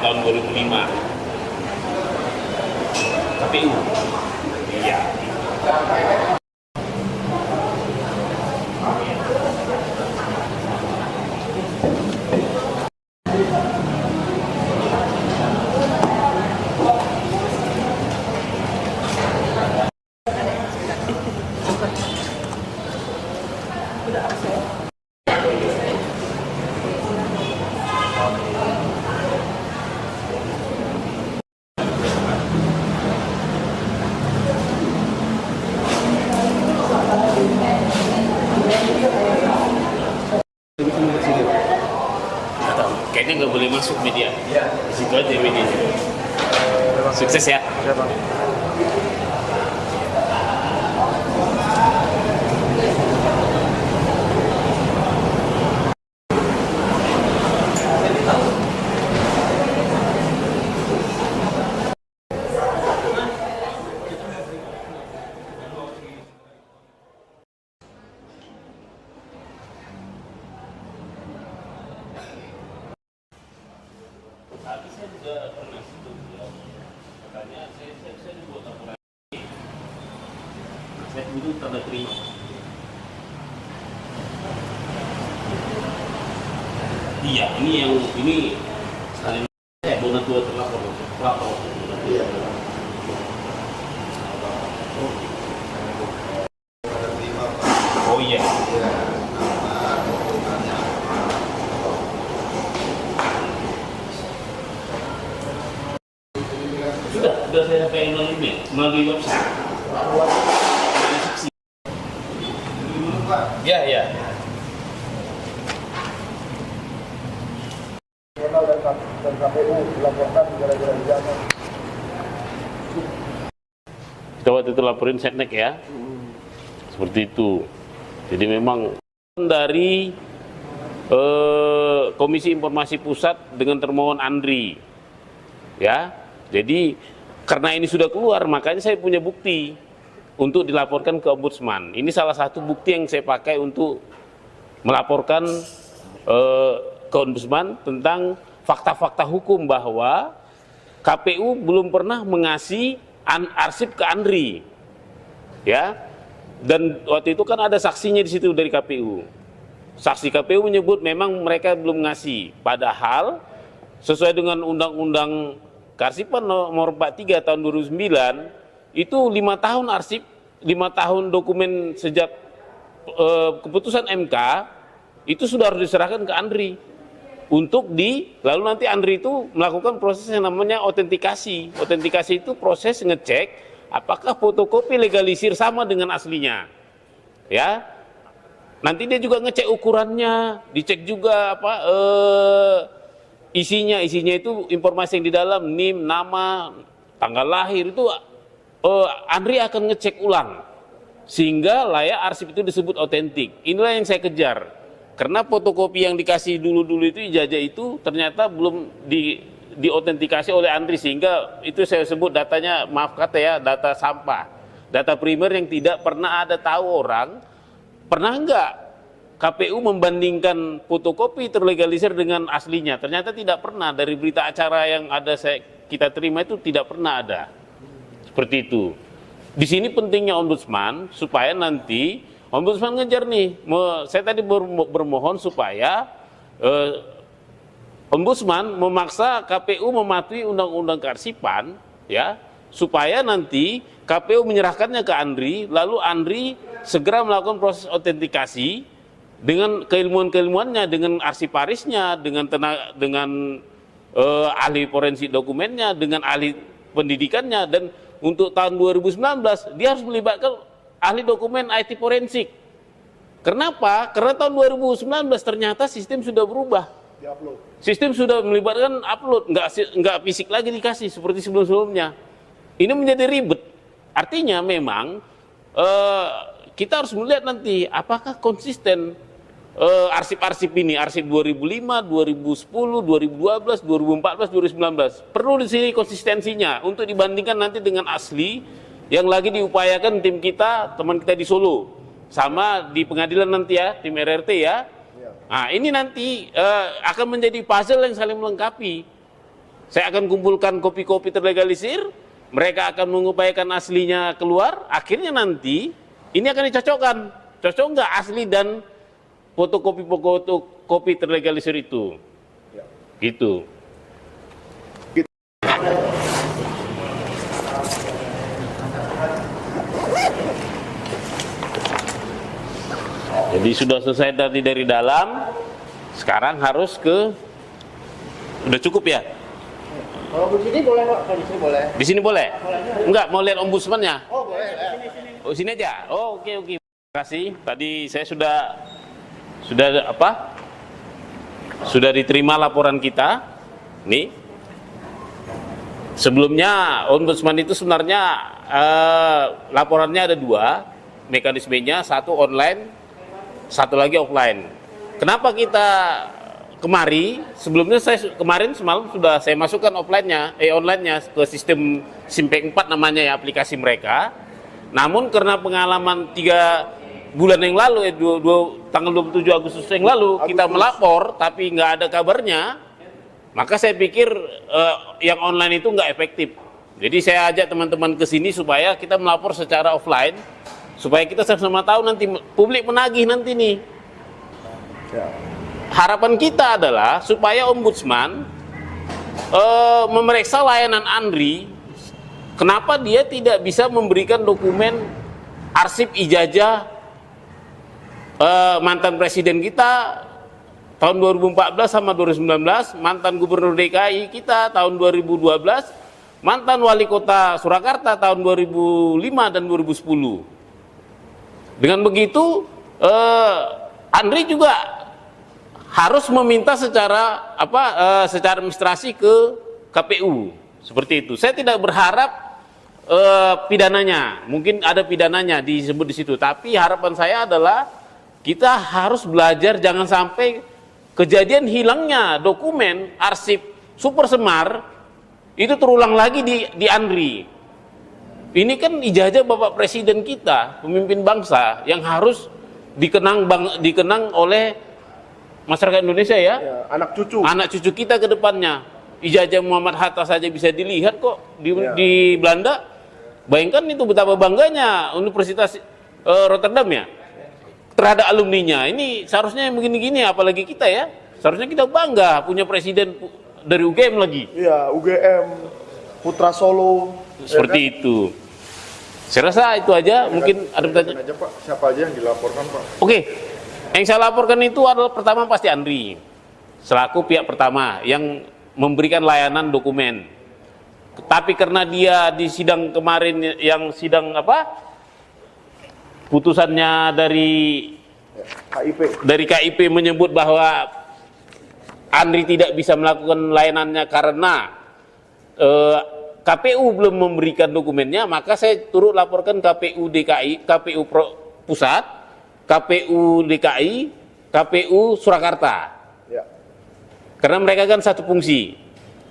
tahun 2005. KPU. Iya. Kayaknya nggak boleh masuk media. Di situ aja media. Sukses ya. Tapi saya juga pernah situ, makanya saya dibuat laporan. Saya butuh tanda terima. Iya, ini sekali donatur terlapor, pelapor. Iya. Oh iya. Sudah saya sampaikan melalui email, melalui website. Ya. Dan KPU dilaporkan gara-gara jangan. Kita waktu itu laporin Setnek ya, seperti itu. Jadi memang dari Komisi Informasi Pusat dengan termohon Andri, ya. Jadi karena ini sudah keluar, makanya saya punya bukti untuk dilaporkan ke Ombudsman. Ini salah satu bukti yang saya pakai untuk melaporkan ke Ombudsman tentang fakta-fakta hukum bahwa KPU belum pernah mengasih arsip ke Andri, ya. Dan waktu itu kan ada saksinya di situ dari KPU. Saksi KPU menyebut memang mereka belum ngasih, padahal sesuai dengan Undang-Undang Kearsipan nomor 43 tahun 2009 itu 5 tahun arsip, 5 tahun dokumen sejak keputusan MK itu sudah harus diserahkan ke Andri untuk lalu nanti Andri itu melakukan proses yang namanya autentikasi. Autentikasi itu proses ngecek apakah fotokopi legalisir sama dengan aslinya, ya. Nanti dia juga ngecek ukurannya, dicek juga apa isinya itu informasi yang di dalam, NIM, nama, tanggal lahir itu Andri akan ngecek ulang sehingga layak arsip itu disebut otentik. Inilah yang saya kejar, karena fotokopi yang dikasih dulu itu ijazah itu ternyata belum diautentikasi oleh Andri, sehingga itu saya sebut datanya, maaf kata ya, data sampah, data primer yang tidak pernah ada tahu orang. Pernah enggak KPU membandingkan fotokopi terlegalisir dengan aslinya? Ternyata tidak pernah. Dari berita acara yang ada kita terima itu tidak pernah ada. Seperti itu. Di sini pentingnya Ombudsman supaya nanti Ombudsman ngejar nih. Saya tadi bermohon supaya Ombudsman memaksa KPU mematuhi Undang-Undang Kearsipan, ya, supaya nanti KPU menyerahkannya ke Andri, lalu Andri segera melakukan proses autentikasi dengan keilmuan-keilmuannya, dengan arsiparisnya, dengan ahli forensik dokumennya, dengan ahli pendidikannya. Dan untuk tahun 2019 dia harus melibatkan ahli dokumen IT forensik. Kenapa? Karena tahun 2019 ternyata sistem sudah berubah. Sistem sudah melibatkan upload, nggak fisik lagi dikasih seperti sebelum-sebelumnya. Ini menjadi ribet. Artinya memang kita harus melihat nanti apakah konsisten arsip-arsip ini, arsip 2005, 2010, 2012, 2014, 2019. Perlu di sini konsistensinya untuk dibandingkan nanti dengan asli yang lagi diupayakan tim kita, teman kita di Solo, sama di pengadilan nanti ya, tim RRT ya. Nah, ini nanti akan menjadi puzzle yang saling melengkapi. Saya akan kumpulkan kopi-kopi terlegalisir, mereka akan mengupayakan aslinya keluar, akhirnya nanti ini akan dicocokkan. Cocok nggak asli dan fotokopi terlegalisir itu? Gitu. Jadi sudah selesai tadi dari dalam, sekarang harus ke, udah cukup ya? Kalau di sini boleh Pak, kalau di sini boleh. Di sini boleh? Enggak, mau lihat ombudsman-nya? Oh boleh. Oh sini aja? Oh oke. Terima kasih. Tadi saya sudah apa? Sudah diterima laporan kita. Nih. Sebelumnya ombudsman itu sebenarnya laporannya ada 2 mekanismenya, satu online, satu lagi offline. Kenapa kita kemari? Sebelumnya kemarin semalam sudah saya masukkan online-nya ke sistem Simpek 4 namanya ya, aplikasi mereka. Namun karena pengalaman 3 bulan yang lalu, tanggal 27 Agustus yang lalu kita melapor tapi nggak ada kabarnya, maka saya pikir yang online itu nggak efektif. Jadi saya ajak teman-teman ke sini supaya kita melapor secara offline, supaya kita sama-sama tahu nanti publik menagih nanti nih. Harapan kita adalah supaya ombudsman memeriksa layanan ANRI, kenapa dia tidak bisa memberikan dokumen arsip ijazah mantan presiden kita tahun 2014 sama 2019, mantan gubernur DKI kita tahun 2012, mantan wali kota Surakarta tahun 2005 dan 2010. Dengan begitu ANRI juga harus meminta secara administrasi ke KPU, seperti itu. Saya tidak berharap pidananya, mungkin ada pidananya disebut di situ, tapi harapan saya adalah kita harus belajar jangan sampai kejadian hilangnya dokumen arsip Super Semar itu terulang lagi di ANRI. Ini kan ijazah Bapak Presiden kita, pemimpin bangsa yang harus dikenang oleh masyarakat Indonesia ya, anak cucu kita ke depannya. Ijazah Muhammad Hatta saja bisa dilihat kok di Belanda. Bayangkan itu betapa bangganya Universitas Rotterdam ya terhadap alumninya. Ini seharusnya yang begini-gini, apalagi kita ya, seharusnya kita bangga punya presiden dari UGM lagi. Iya, UGM, Putra Solo. Seperti ya kan? itu. Saya rasa itu aja. Mungkin ada pertanyaan aja Pak, siapa aja yang dilaporkan Pak? Oke. Yang saya laporkan itu adalah pertama pasti ANRI, selaku pihak pertama yang memberikan layanan dokumen. Tapi karena dia di sidang kemarin, yang sidang putusannya dari KIP menyebut bahwa ANRI tidak bisa melakukan layanannya karena KPU belum memberikan dokumennya, maka saya turut laporkan KPU DKI, KPU Pusat, KPU DKI, KPU Surakarta. Ya. Karena mereka kan satu fungsi.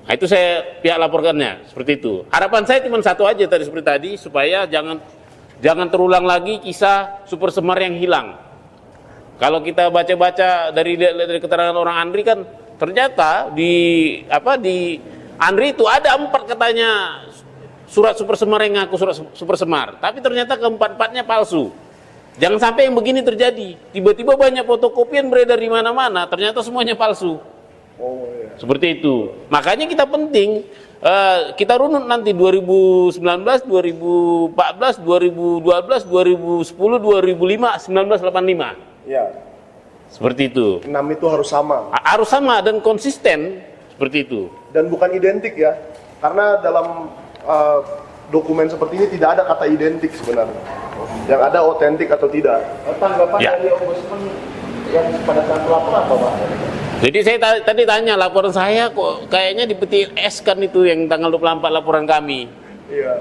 Nah, itu saya pihak laporkannya seperti itu. Harapan saya cuma satu aja tadi seperti tadi, supaya jangan terulang lagi kisah Super Semar yang hilang. Kalau kita baca-baca dari keterangan orang ANRI kan ternyata di ANRI itu ada 4 katanya surat Super Semar yang ngaku surat Super Semar, tapi ternyata keempat-empatnya palsu. Jangan sampai yang begini terjadi. Tiba-tiba banyak fotokopian beredar di mana-mana, ternyata semuanya palsu. Oh, iya. Seperti itu. Makanya kita penting kita runut nanti 2019, 2014, 2012, 2010, 2005, 1985. Iya. Seperti itu. 6 itu harus sama. Harus sama dan konsisten seperti itu. Dan bukan identik ya. Karena dalam dokumen seperti ini tidak ada kata identik sebenarnya. Yang ada otentik atau tidak. Tanggapan dari ombudsman yang pada saat melapor apa Pak? Jadi saya tadi tanya, laporan saya kok kayaknya di peti S kan itu yang tanggal 24 laporan kami. Iya.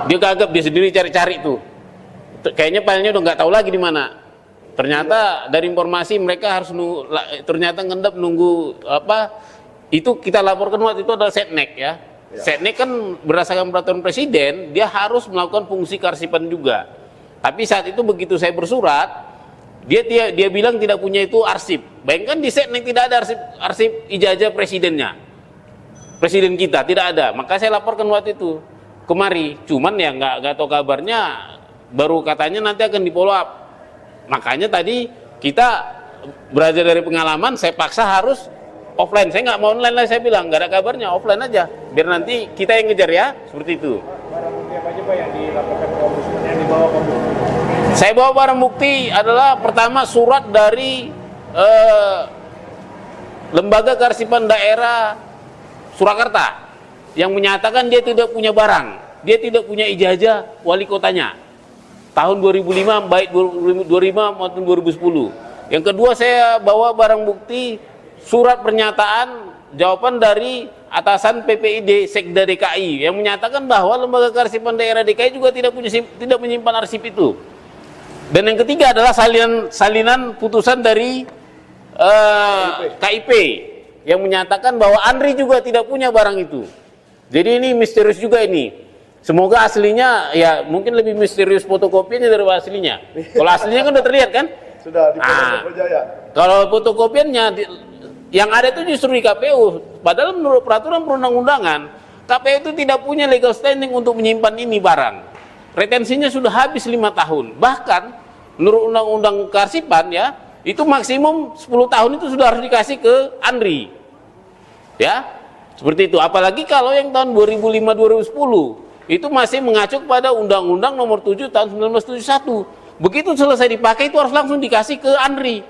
Dia gagap, dia sendiri cari-cari tuh. Kayaknya filenya udah nggak tahu lagi di mana. Ternyata dari informasi mereka harus ternyata ngendap nunggu itu kita laporkan waktu itu adalah Setnek ya. Setnek kan berdasarkan peraturan presiden dia harus melakukan fungsi kearsipan juga. Tapi saat itu begitu saya bersurat, dia bilang tidak punya itu arsip. Bayangkan di Setnek tidak ada arsip ijazah presidennya. presiden kita, tidak ada. Maka saya laporkan waktu itu kemari. Cuman ya nggak tahu kabarnya, baru katanya nanti akan di follow up. Makanya tadi kita belajar dari pengalaman, saya paksa harus offline. Saya nggak mau online lah, saya bilang nggak ada kabarnya, offline aja. Biar nanti kita yang ngejar ya, seperti itu. Barang bukti apa aja Pak yang dilaporkan ke Ombudsman, yang dibawa ke Ombudsman? Saya bawa barang bukti adalah pertama surat dari Lembaga Kearsipan Daerah Surakarta yang menyatakan dia tidak punya barang, dia tidak punya ijazah wali kotanya tahun 2005 baik 2005 maupun 2010. Yang kedua saya bawa barang bukti surat pernyataan jawaban dari atasan PPID Sekda DKI yang menyatakan bahwa Lembaga Kearsipan Daerah DKI juga tidak menyimpan arsip itu. Dan yang ketiga adalah salinan putusan dari KIP yang menyatakan bahwa Andri juga tidak punya barang itu. Jadi ini misterius juga ini. Semoga aslinya ya mungkin lebih misterius fotokopiannya dari aslinya. Kalau aslinya kan udah terlihat kan? Sudah di Polda Jaya. Kalau fotokopiannya yang ada itu justru di KPU. Padahal menurut peraturan perundang-undangan, KPU itu tidak punya legal standing untuk menyimpan ini barang. Retensinya sudah habis 5 tahun. Bahkan menurut undang-undang kearsipan ya, itu maksimum 10 tahun itu sudah harus dikasih ke Andri. Ya, seperti itu. Apalagi kalau yang tahun 2005-2010 itu masih mengacu pada Undang-Undang Nomor 7 tahun 1971. Begitu selesai dipakai itu harus langsung dikasih ke Andri.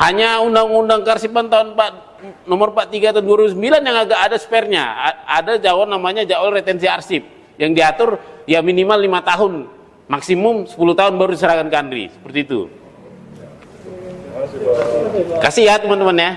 Hanya Undang-Undang Kearsipan tahun Nomor 43 tahun 2009 yang agak ada spare-nya. Ada jadwal namanya jadwal retensi arsip yang diatur ya minimal 5 tahun, maksimum 10 tahun baru diserahkan ke Andri. Seperti itu. Kasih ya teman-teman ya.